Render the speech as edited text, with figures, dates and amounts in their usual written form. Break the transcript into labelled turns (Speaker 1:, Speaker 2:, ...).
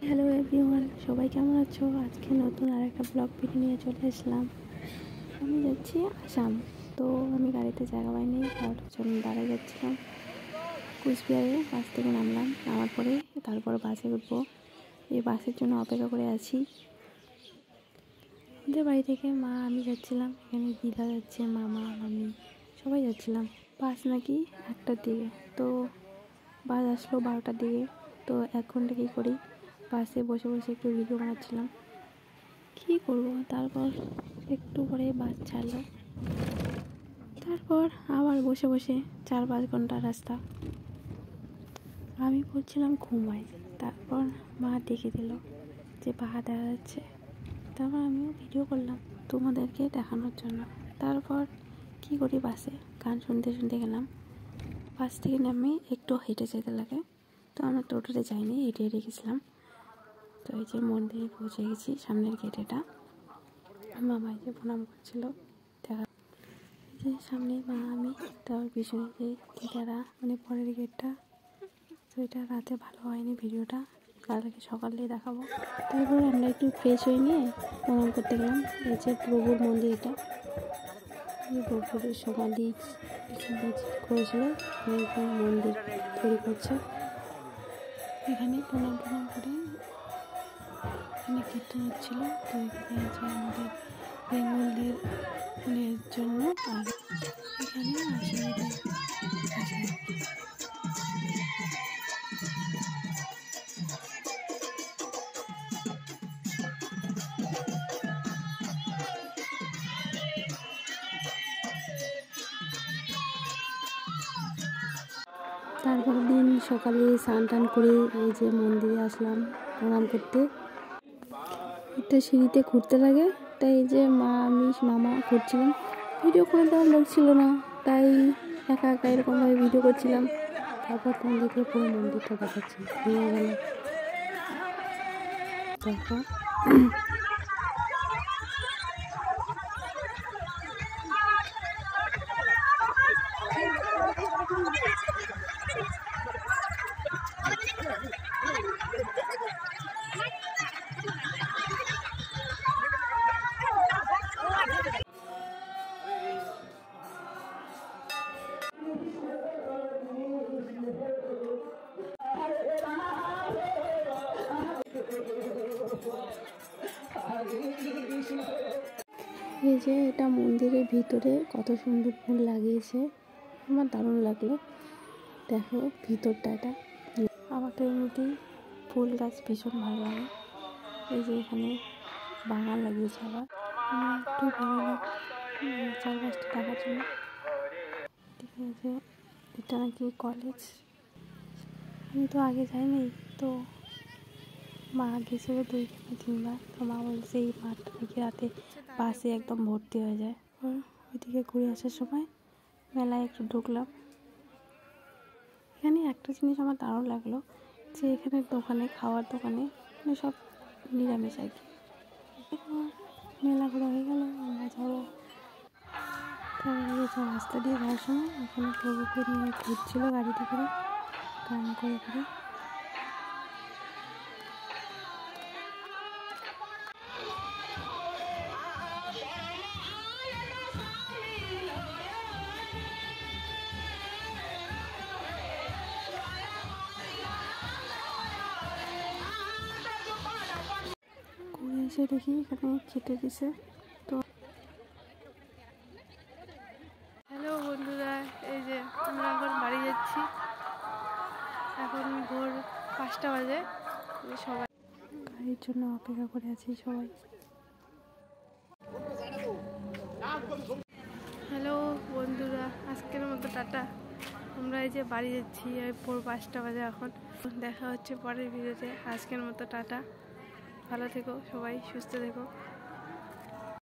Speaker 1: Hello everyone, সবাই কেমন আছো? আজকে নতুন আর একটা ব্লগ ভিডিও নিয়ে চলে আসলাম। আমি যাচ্ছি আসাম। তো আমি গাড়িতে জায়গা পাইনি, তার জন্য দাঁড়ায় যাচ্ছিলাম কুচবিহারে। বাস থেকে নামার পরে তারপর বাসে উঠবো। এই বাসের জন্য অপেক্ষা করে আছি। আমাদের বাড়ি থেকে মা, আমি যাচ্ছিলাম, এখানে দিদা যাচ্ছে, মামা মামি সবাই যাচ্ছিলাম। বাস নাকি 1টার দিকে, তো বাস আসলো 12টার দিকে। তো 1 ঘন্টা কী করি, বাসে বসে বসে একটু ভিডিও বানাচ্ছিলাম। কী করবো, তারপর একটু পরে বাস ছাড়লো। তারপর আবার বসে বসে 4-5 ঘন্টা রাস্তা। আমি বলছিলাম ঘুমাই, তারপর মা ডেকে দিল যে পাহাড় দেখা যাচ্ছে। তারপর আমিও ভিডিও করলাম তোমাদেরকে দেখানোর জন্য। তারপর কী করি, বাসে গান শুনতে শুনতে গেলাম। বাস থেকে নামে একটু হেঁটে যেতে লাগে, তো আমরা টোটোতে যাইনি, হেঁটে হেঁটে গেছিলাম। তো এই যে মন্দিরে পৌঁছে গেছি, সামনের গেট এটা। মামাই যে প্রণাম করছিল দেখা, যে সামনে মা আমি, তার পিছনে যে দিদারা, মানে পরের গেটটা। তো এটা রাতে ভালো হয়নি ভিডিওটা, কালকে সকালে দেখাবো। তারপর আমরা একটু ফ্রেশ হয়ে নিয়ে প্রণাম করতে গেলাম। এই যে প্রভুর মন্দির এটা, প্রভুর সমাধি করেছিল, মন্দির তৈরি করছে। এখানে প্রণাম করে এখানে কীর্তন হচ্ছিল। তো এখানে আছে আমাদের বেঙ্গলদের জন্য, আর এখানে আশীর্বাদ আছে। তারপর দিন সকালে স্নান টান করে এই যে মন্দিরে আসলাম প্রণাম করতে। একটা সিঁড়িতে ঘুরতে লাগে, তাই এই যে মা আমি মামা ঘুরছিলাম। ভিডিও করে দেওয়ার লোক ছিল না, তাই একা একা এরকমভাবে ভিডিও করছিলাম। তারপর তোমাদেরকে পুরো মন্দিরটা দেখাচ্ছি, নিয়ে গেল। তারপর এই যে এটা মন্দিরের ভিতরে কত সুন্দর ফুল লাগিয়েছে, আমার দারুণ লাগলো। দেখো ভিতরটা, এটা আমার তো এমনিতেই ফুল গাছ ভীষণ ভালো লাগে। এই যে এখানে বাগান লাগিয়েছে, আবার আমি একটু বেরোলাম চারপাশটা দেখার জন্য। ঠিক আছে, এটা নাকি কলেজ, আমি তো আগে যাইনি। তো মা গেছিলো 2-3 বার। তো মা বলছে এই মাঠটা নাকি রাতে বাসে একদম ভর্তি হয়ে যায়। ওইদিকে ঘুরে আসার সময় মেলায় একটু ঢুকলাম। এখানে একটা জিনিস আমার দারুণ লাগলো, যে এখানে দোকানে, খাওয়ার দোকানে, মানে সব নিরামিষ আর কি। মেলা ঘোরা হয়ে গেল, আমরা যাবো। তারপরে রাস্তা দিয়ে যাওয়ার সময় এখানে প্রভুকে নিয়ে ঘুরছিল গাড়িতে করে, গান করে করে। ঘুরে এসে দেখি এখানে কেটে দিছে। তো হ্যালো বন্ধুরা, এই যে আমরা এখন বাড়ি যাচ্ছি। এখন ভোর 5টা বাজে। সবাই গাড়ির জন্য অপেক্ষা করে আছি সবাই। হ্যালো বন্ধুরা, আজকের মতো টাটা। আমরা এই যে বাড়ি যাচ্ছি, ভোর 5টা বাজে এখন। দেখা হচ্ছে পরের ভিডিওতে। আজকের মতো টাটা, ভালো থেকো সবাই, সুস্থ থেকো।